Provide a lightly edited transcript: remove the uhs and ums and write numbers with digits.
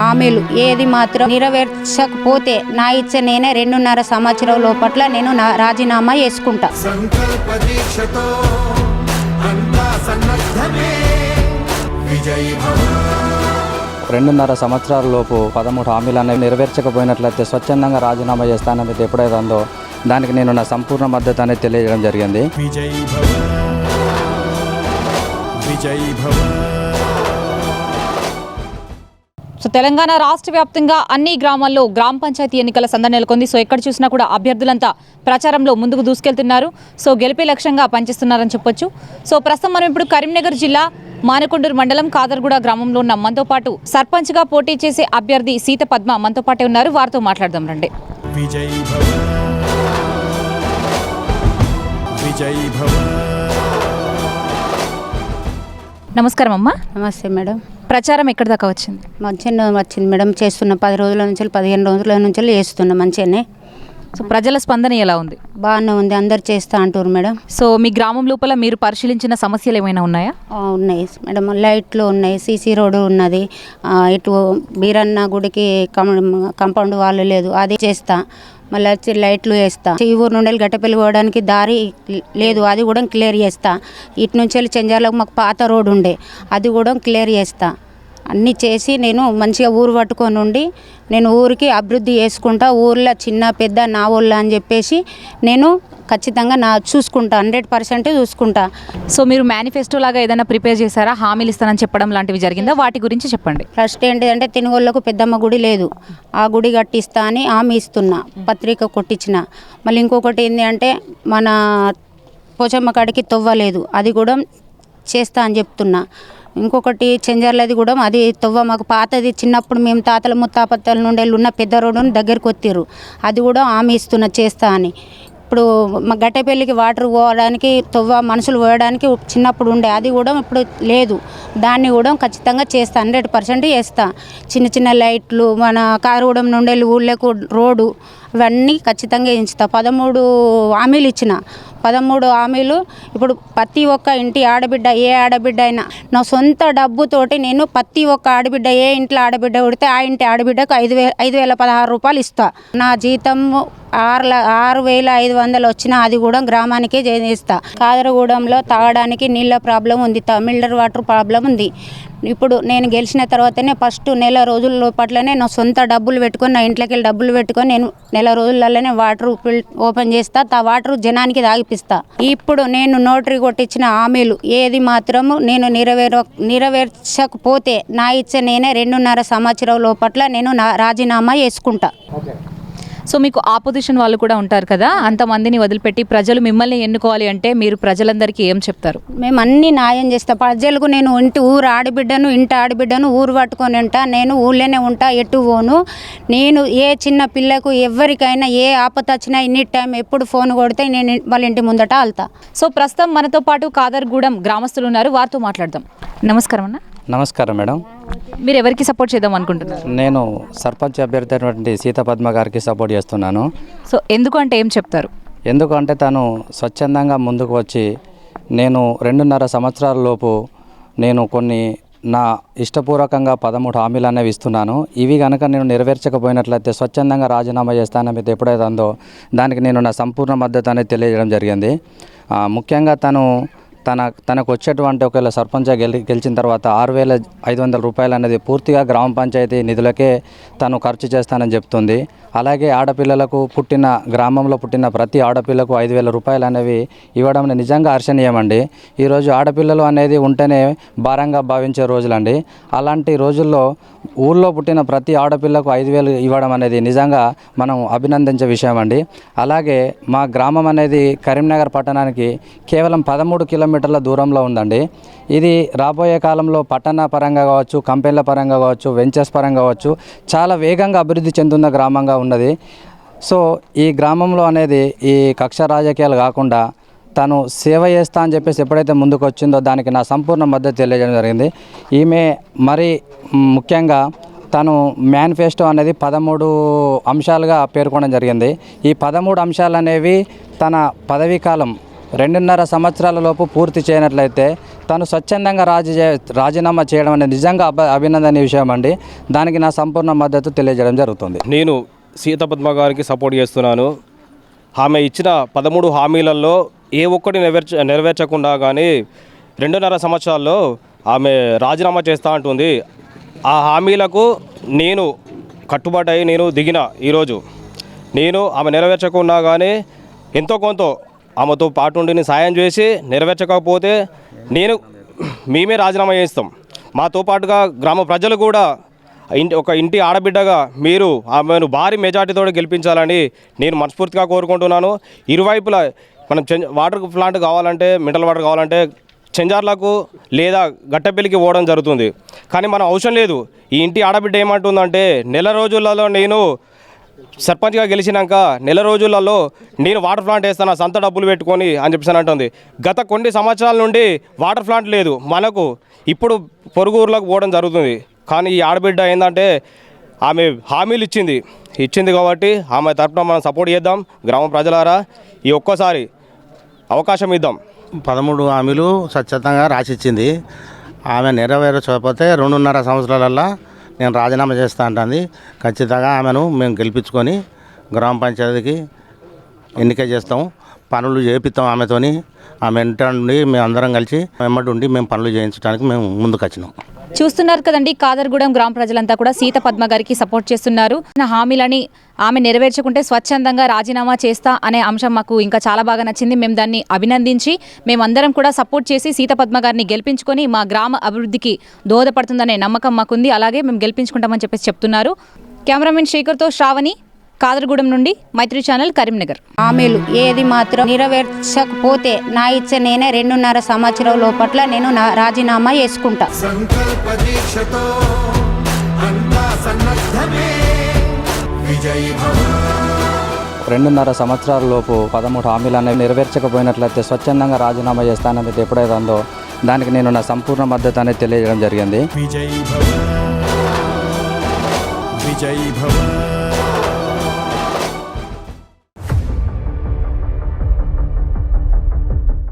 హామీలు ఏది మాత్రం నెరవేర్చకపోతే నా ఇచ్చ నేనే 2.5 సంవత్సరం లోపట్ల నేను రాజీనామా చేసుకుంటా. సంకల్ప దీక్షతో అంతా సన్నద్ధమే విజయ్ భవ. 2.5 సంవత్సరాల లోపు 13 హామీలు అనేవి నెరవేర్చకపోయినట్లయితే స్వచ్ఛందంగా రాజీనామా చేస్తానని ఎప్పుడైతే అందో దానికి నేను నా సంపూర్ణ మద్దతు అనేది తెలియజేయడం జరిగింది. విజయ్ భవ విజయ్ భవ. సో తెలంగాణ రాష్ట్ర వ్యాప్తంగా అన్ని గ్రామాల్లో గ్రామ పంచాయతీ ఎన్నికల సందడి నెలకొంది. సో ఎక్కడ చూసినా కూడా అభ్యర్థులంతా ప్రచారంలో ముందుకు దూసుకెళ్తున్నారు. సో గెలిపే లక్ష్యంగా పనిచేస్తున్నారని చెప్పొచ్చు. సో ప్రస్తుతం మనం ఇప్పుడు కరీంనగర్ జిల్లా మానకొండూరు మండలం కాదర్గూడ గ్రామంలో ఉన్న మనతో పాటు సర్పంచ్గా పోటీ చేసే అభ్యర్థి సీత పద్మ మనతో పాటే ఉన్నారు. వారితో మాట్లాడదాం రండి. విజయ్ భవ విజయ్ భవ. నమస్కారం అమ్మా. నమస్తే మేడం. ప్రచారం ఎక్కడి దాకా వచ్చింది? మంచిగా వచ్చింది మేడం. చేస్తున్న 10 రోజుల నుంచి 15 రోజుల నుంచి చేస్తున్నా మంచిగానే. సో ప్రజల స్పందన ఎలా ఉంది? బాగానే ఉంది, అందరు చేస్తా అంటారు మేడం. సో మీ గ్రామం లోపల మీరు పరిశీలించిన సమస్యలు ఏమైనా ఉన్నాయా? ఉన్నాయి మేడం, లైట్లు ఉన్నాయి, సీసీ రోడ్డు ఉన్నది, ఇటు బీరన్న గుడికి కాంపౌండ్ వాళ్ళు లేదు, అది చేస్తా. మళ్ళీ వచ్చి లైట్లు వేస్తా. ఈ ఊరు నుండి గట్టపల్లి పోవడానికి దారి లేదు, అది కూడా క్లియర్ చేస్తా. ఇటు నుంచి వెళ్ళి చెంజార్లకు మాకు పాత రోడ్డు ఉండే, అది కూడా క్లియర్ చేస్తా. అన్నీ చేసి నేను మంచిగా ఊరు పట్టుకొని ఉండి నేను ఊరికి అభివృద్ధి చేసుకుంటా. ఊర్లో చిన్న పెద్ద నా ఊళ్ళో అని చెప్పేసి నేను ఖచ్చితంగా చూసుకుంటా, 100% చూసుకుంటా. సో మీరు మేనిఫెస్టో లాగా ఏదైనా ప్రిపేర్ చేశారా? హామీలు ఇస్తానని చెప్పడం లాంటివి జరిగిందా? వాటి గురించి చెప్పండి. ఫస్ట్ ఏంటిదంటే తినుగోళ్ళకు పెద్దమ్మ గుడి లేదు, ఆ గుడి కట్టిస్తా అని హామీ ఇస్తున్నా, పత్రిక కొట్టించిన. మళ్ళీ ఇంకొకటి ఏంటి అంటే మన పోచమ్మ కాడికి తవ్వలేదు, అది కూడా చేస్తా అని చెప్తున్నా. ఇంకొకటి చెంజర్లది కూడా అది తవ్వ మాకు పాతది, చిన్నప్పుడు మేము తాతల ముత్తాపత్తల నుండి ఉన్న పెద్ద రోడ్డును దగ్గరికి కొత్తిరు, అది కూడా హామీ ఇస్తున్నా చేస్తా అని. ఇప్పుడు మా గట్టెపల్లికి వాటర్ పోవడానికి తవ్వ మనుషులు పోయడానికి చిన్నప్పుడు ఉండే, అది కూడా ఇప్పుడు లేదు, దాన్ని కూడా ఖచ్చితంగా చేస్తా, 100% చేస్తా. చిన్న చిన్న లైట్లు, మన కారుగూడెం నుండి ఊళ్ళకు రోడ్డు, ఇవన్నీ ఖచ్చితంగా వేయించుతా. 13 హామీలు ఇచ్చిన, 13 హామీలు. ఇప్పుడు ప్రతి ఒక్క ఇంటి ఆడబిడ్డ, ఏ ఆడబిడ్డ అయినా నా సొంత డబ్బుతోటి నేను ప్రతి ఒక్క ఆడబిడ్డ, ఏ ఇంట్లో ఆడబిడ్డ ఉడితే ఆ ఇంటి ఆడబిడ్డకు 5,016 రూపాయలు ఇస్తా. నా జీతం 6,500 వచ్చినా అది కూడా గ్రామానికే చేస్తా. కాదరగూడెంలో తాగడానికి నీళ్ళ ప్రాబ్లం ఉంది, మినరల్ వాటర్ ప్రాబ్లం ఉంది. ఇప్పుడు నేను గెలిచిన తర్వాతనే ఫస్ట్ నెల రోజుల లోపట్లనే నా సొంత డబ్బులు పెట్టుకొని, నా ఇంట్లోకి వెళ్ళి డబ్బులు పెట్టుకొని నేను నెల రోజులలోనే వాటర్ ఓపెన్ చేస్తా, ఆ వాటర్ జనానికి తాగిపిస్తా. ఇప్పుడు నేను నోటరీ కొట్టించిన హామీలు ఏది మాత్రము నేను నెరవేర్చకపోతే నా ఇచ్చ నేనే 2.5 సంవత్సరం లోపట్ల నేను రాజీనామా చేసుకుంటా. సో మీకు ఆపోజిషన్ వాళ్ళు కూడా ఉంటారు కదా, అంతమందిని వదిలిపెట్టి ప్రజలు మిమ్మల్ని ఎన్నుకోవాలి అంటే మీరు ప్రజలందరికీ ఏం చెప్తారు? మేము అన్ని న్యాయం చేస్తాం ప్రజలకు. నేను ఊరు ఆడబిడ్డను ఊరు పట్టుకొని ఉంటా, నేను ఊళ్ళోనే ఉంటా, ఎటు పోను. నేను ఏ చిన్న పిల్లకు ఎవరికైనా ఏ ఆపద వచ్చినా ఎనీ టైం ఎప్పుడు ఫోన్ కొడితే నేను వాళ్ళ ఇంటి ముందట వెళ్తా. సో ప్రస్తుతం మనతో పాటు కాదర్గూడెం గ్రామస్తులు ఉన్నారు, వారితో మాట్లాడదాం. నమస్కారం అన్న. నమస్కారం మేడం. మీరు ఎవరికి సపోర్ట్ చేద్దాం అనుకుంటున్నారు? నేను సర్పంచ్ అభ్యర్థి అయినటువంటి సీత పద్మ గారికి సపోర్ట్ చేస్తున్నాను. సో ఎందుకు అంటే ఏం చెప్తారు? ఎందుకంటే తను స్వచ్ఛందంగా ముందుకు వచ్చి నేను 2.5 సంవత్సరాల లోపు నేను కొన్ని నా ఇష్టపూర్వకంగా 13 హామీలు అనేవి ఇస్తున్నాను. ఇవి కనుక నేను నెరవేర్చకపోయినట్లయితే స్వచ్ఛందంగా రాజీనామా చేస్తానని ఎప్పుడైతే అందో దానికి నేను నా సంపూర్ణ మద్దతు అనేది తెలియజేయడం జరిగింది. ముఖ్యంగా తనకు వచ్చేటువంటి ఒకవేళ సర్పంచ్గా గెలిచిన తర్వాత 6,500 రూపాయలు అనేది పూర్తిగా గ్రామ పంచాయతీ నిధులకే తను ఖర్చు చేస్తానని చెప్తుంది. అలాగే ఆడపిల్లలకు గ్రామంలో పుట్టిన ప్రతి ఆడపిల్లకు 5,000 రూపాయలు అనేవి ఇవ్వడం నిజంగా హర్షణీయమండి. ఈరోజు ఆడపిల్లలు అనేది ఉంటేనే భారంగా భావించే రోజులండి. అలాంటి రోజుల్లో ఊళ్ళో పుట్టిన ప్రతి ఆడపిల్లకు 5,000 ఇవ్వడం అనేది నిజంగా మనం అభినందించే విషయం అండి. అలాగే మా గ్రామం అనేది కరీంనగర్ పట్టణానికి కేవలం 13 కిలోమీటర్ల దూరంలో ఉందండి. ఇది రాబోయే కాలంలో పట్టణ పరంగా కావచ్చు, కంపెనీల పరంగా కావచ్చు, వెంచర్స్ పరంగా కావచ్చు చాలా వేగంగా అభివృద్ధి చెందుతున్న గ్రామంగా ఉన్నది. సో ఈ గ్రామంలో అనేది ఈ కక్ష రాజకీయాలు కాకుండా తను సేవ చేస్తా అని చెప్పేసి ఎప్పుడైతే ముందుకు వచ్చిందో దానికి నా సంపూర్ణ మద్దతు తెలియజేయడం జరిగింది. ఈమె మరి ముఖ్యంగా తను మేనిఫెస్టో అనేది 13 అంశాలుగా పేర్కొనడం జరిగింది. ఈ 13 అంశాలు అనేవి తన పదవీ కాలం 2.5 సంవత్సరాల లోపు పూర్తి చేయనట్లయితే తను స్వచ్ఛందంగా రాజీనామా చేయడం అనేది నిజంగా అభినందనీయ విషయం అండి. దానికి నా సంపూర్ణ మద్దతు తెలియజేయడం జరుగుతుంది. నేను సీతపద్మ గారికి సపోర్ట్ చేస్తున్నాను. ఆమె ఇచ్చిన 13 హామీలలో ఏ ఒక్కటి నెరవేర్చకుండా కానీ 2.5 సంవత్సరాల్లో ఆమె రాజీనామా చేస్తూ ఉంటుంది. ఆ హామీలకు నేను కట్టుబాటు అయి నేను దిగిన ఈరోజు నేను ఆమె నెరవేర్చకుండా కానీ ఎంతో కొంత ఆమెతో పాటు ఉండి సాయం చేసి నెరవేర్చకపోతే మేమే రాజీనామా చేస్తాం. మాతో పాటుగా గ్రామ ప్రజలు కూడా ఒక ఇంటి ఆడబిడ్డగా మీరు ఆమెను భారీ మెజార్టీతో గెలిపించాలని నేను మనస్ఫూర్తిగా కోరుకుంటున్నాను. ఇరువైపులా మనం వాటర్ ప్లాంట్ కావాలంటే మినరల్ వాటర్ కావాలంటే చెంజార్లకు లేదా గట్టపెల్లికి పోవడం జరుగుతుంది. కానీ మనం అవసరం లేదు. ఈ ఇంటి ఆడబిడ్డ ఏమంటుందంటే నెల రోజులలో నేను సర్పంచ్గా గెలిచినాక నెల రోజులలో నేను వాటర్ ప్లాంట్ వేస్తాను సొంత డబ్బులు పెట్టుకొని అని చెప్పేసి అంటుంది. గత కొన్ని సంవత్సరాల నుండి వాటర్ ప్లాంట్ లేదు మనకు. ఇప్పుడు పొరుగు ఊర్లకు పోవడం జరుగుతుంది. కానీ ఈ ఆడబిడ్డ ఏంటంటే ఆమె హామీలు ఇచ్చింది కాబట్టి ఆమె తరపున మనం సపోర్ట్ చేద్దాం. గ్రామ ప్రజలారా ఈ ఒక్కసారి అవకాశం ఇద్దాం. 13 హామీలు స్వచ్ఛతంగా రాసిచ్చింది. ఆమె నెరవేర్చకపోతే 2.5 సంవత్సరాలల్లో నేను రాజీనామా చేస్తా అంటుంది. ఖచ్చితంగా ఆమెను మేము గెలిపించుకొని గ్రామ పంచాయతీకి ఎన్నిక చేస్తాం. పనులు చేపిస్తాం ఆమెతోని. ఆమె వెంట నుండి మేము అందరం కలిసి వెంబడి ఉండి మేము పనులు చేయించడానికి మేము ముందుకు వచ్చినాం. చూస్తున్నారు కదండి, కాదర్గూడెం గ్రామ ప్రజలంతా కూడా సీత పద్మ గారికి సపోర్ట్ చేస్తున్నారు. నా హామీలని ఆమె నెరవేర్చుకుంటే స్వచ్ఛందంగా రాజీనామా చేస్తా అనే అంశం మాకు ఇంకా చాలా బాగా నచ్చింది. మేము దాన్ని అభినందించి మేమందరం కూడా సపోర్ట్ చేసి సీత పద్మ గారిని గెలిపించుకొని మా గ్రామ అభివృద్ధికి దోహదపడుతుందనే నమ్మకం మాకుంది. అలాగే మేము గెలిపించుకుంటామని చెప్తున్నారు. కెమెరామెన్ శేఖర్తో శ్రావణి, కాదర్గూడెం నుండి మైత్రి ఛానల్, కరీంనగర్. హామీలు ఏది మాత్రం నెరవేర్చకపోతే నా ఇచ్చ నేనే 2.5 సంవత్సరం లోపట్ల నేను రాజీనామా చేసుకుంటా. సంకల్ప దీక్షతో అంతా సన్నద్ధమే విజయీ భవ. 2.5 సంవత్సరాల లోపు 13 హామీలు అనేవి నెరవేర్చకపోయినట్లయితే స్వచ్ఛందంగా రాజీనామా చేస్తాననేది ఎప్పుడైతే ఉందో దానికి నేను నా సంపూర్ణ మద్దతు అనేది తెలియజేయడం జరిగింది. విజయీ భవ విజయీ భవ.